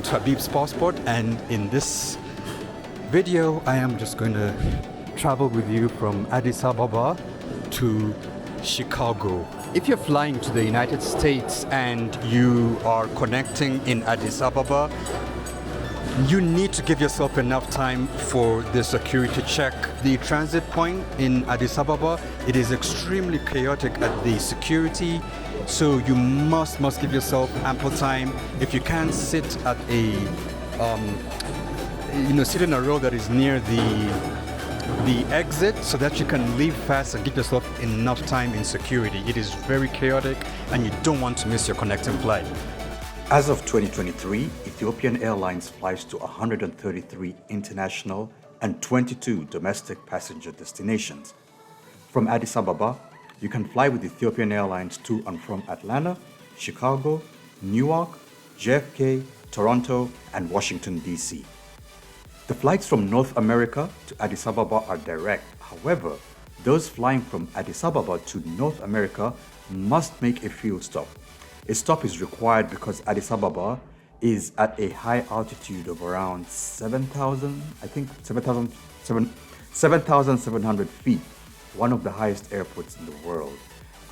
to Habib's Passport, and in this video I am just going to travel with you from Addis Ababa to Chicago. If you're flying to the United States and you are connecting in Addis Ababa, you need to give yourself enough time for the security check. The transit point in Addis Ababa, it is extremely chaotic at the security, so you must give yourself ample time. If you can sit at a sit in a row that is near the exit so that you can leave fast and give yourself enough time in security. It is very chaotic and you don't want to miss your connecting flight. As of 2023, Ethiopian Airlines flies to 133 international and 22 domestic passenger destinations. From Addis Ababa, you can fly with Ethiopian Airlines to and from Atlanta, Chicago, Newark, JFK, Toronto, and Washington, D.C. The flights from North America to Addis Ababa are direct. However, those flying from Addis Ababa to North America must make a fuel stop. A stop is required because Addis Ababa is at a high altitude of around 7,700 feet, one of the highest airports in the world.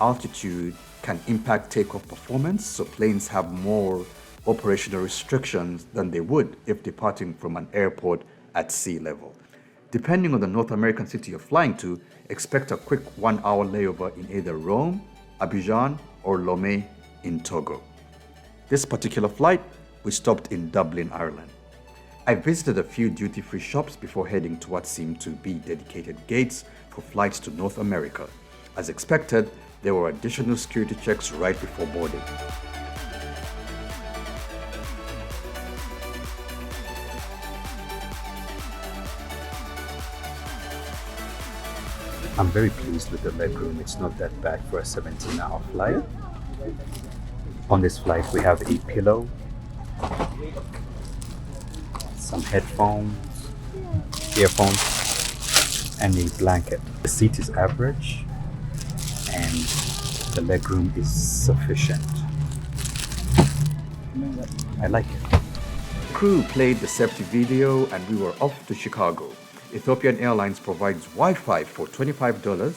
Altitude can impact takeoff performance, so planes have more operational restrictions than they would if departing from an airport at sea level. Depending on the North American city you're flying to, expect a quick 1-hour layover in either Rome, Abidjan, or Lomé in Togo. This particular flight, we stopped in Dublin, Ireland. I visited a few duty-free shops before heading to what seemed to be dedicated gates for flights to North America. As expected, there were additional security checks right before boarding. I'm very pleased with the legroom. It's not that bad for a 17-hour flight. On this flight, we have a pillow, some headphones, earphones, and a blanket. The seat is average, and the legroom is sufficient. I like it. The crew played the safety video, and we were off to Chicago. Ethiopian Airlines provides Wi-Fi for $25.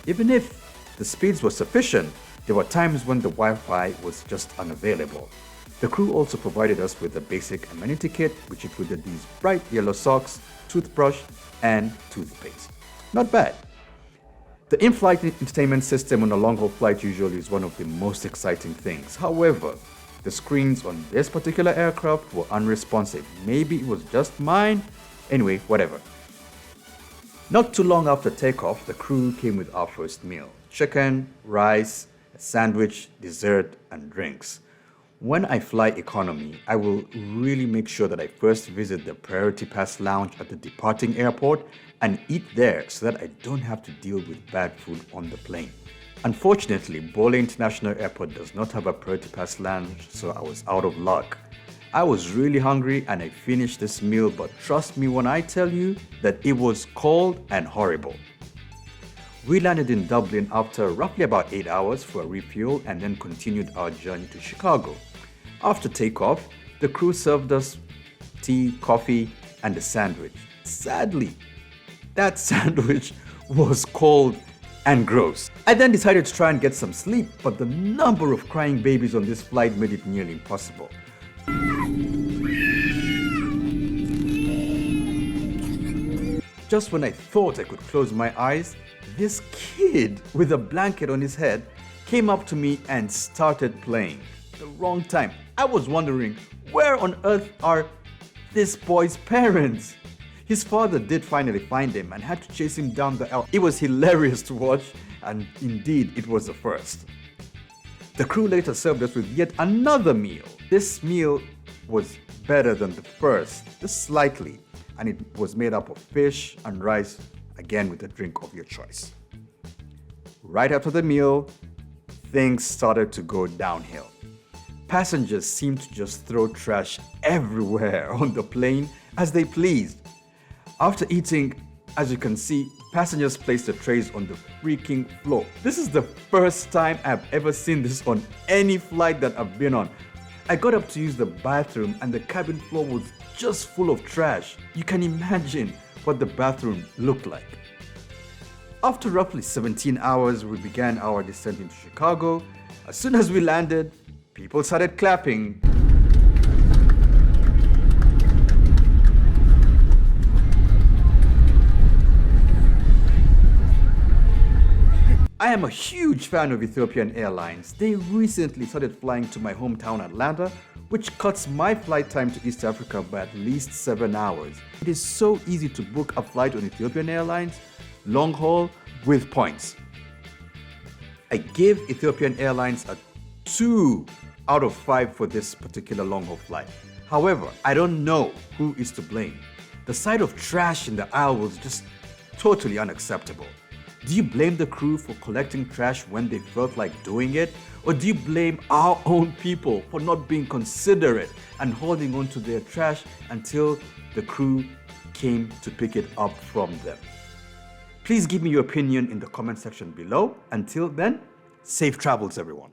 Even if the speeds were sufficient, there were times when the Wi-Fi was just unavailable. The crew also provided us with a basic amenity kit, which included these bright yellow socks, toothbrush, and toothpaste. Not bad. The in-flight entertainment system on a long-haul flight usually is one of the most exciting things. However, the screens on this particular aircraft were unresponsive. Maybe it was just mine. Anyway, whatever. Not too long after takeoff, the crew came with our first meal: chicken, rice, a sandwich, dessert, and drinks. When I fly economy, I will really make sure that I first visit the Priority Pass lounge at the departing airport and eat there so that I don't have to deal with bad food on the plane. Unfortunately, Bole International Airport does not have a Priority Pass lounge, so I was out of luck. I was really hungry and I finished this meal, but trust me when I tell you that it was cold and horrible. We landed in Dublin after roughly about 8 hours for a refuel and then continued our journey to Chicago. After takeoff, the crew served us tea, coffee, and a sandwich. Sadly, that sandwich was cold and gross. I then decided to try and get some sleep, but the number of crying babies on this flight made it nearly impossible. Just when I thought I could close my eyes, this kid with a blanket on his head came up to me and started playing. The wrong time. I was wondering, where on earth are this boy's parents? His father did finally find him and had to chase him down the aisle. It was hilarious to watch, and indeed it was a first. The crew later served us with yet another meal. This meal was better than the first, just slightly, and it was made up of fish and rice, again with a drink of your choice. Right after the meal, things started to go downhill. Passengers seemed to just throw trash everywhere on the plane as they pleased. After eating, as you can see, passengers placed the trays on the freaking floor. This is the first time I've ever seen this on any flight that I've been on. I got up to use the bathroom and the cabin floor was just full of trash. You can imagine what the bathroom looked like. After roughly 17 hours, we began our descent into Chicago. As soon as we landed, people started clapping. I am a huge fan of Ethiopian Airlines. They recently started flying to my hometown Atlanta, which cuts my flight time to East Africa by at least 7 hours. It is so easy to book a flight on Ethiopian Airlines, long haul, with points. I give Ethiopian Airlines a 2 out of 5 for this particular long haul flight. However, I don't know who is to blame. The sight of trash in the aisle was just totally unacceptable. Do you blame the crew for collecting trash when they felt like doing it? Or do you blame our own people for not being considerate and holding on to their trash until the crew came to pick it up from them? Please give me your opinion in the comment section below. Until then, safe travels everyone.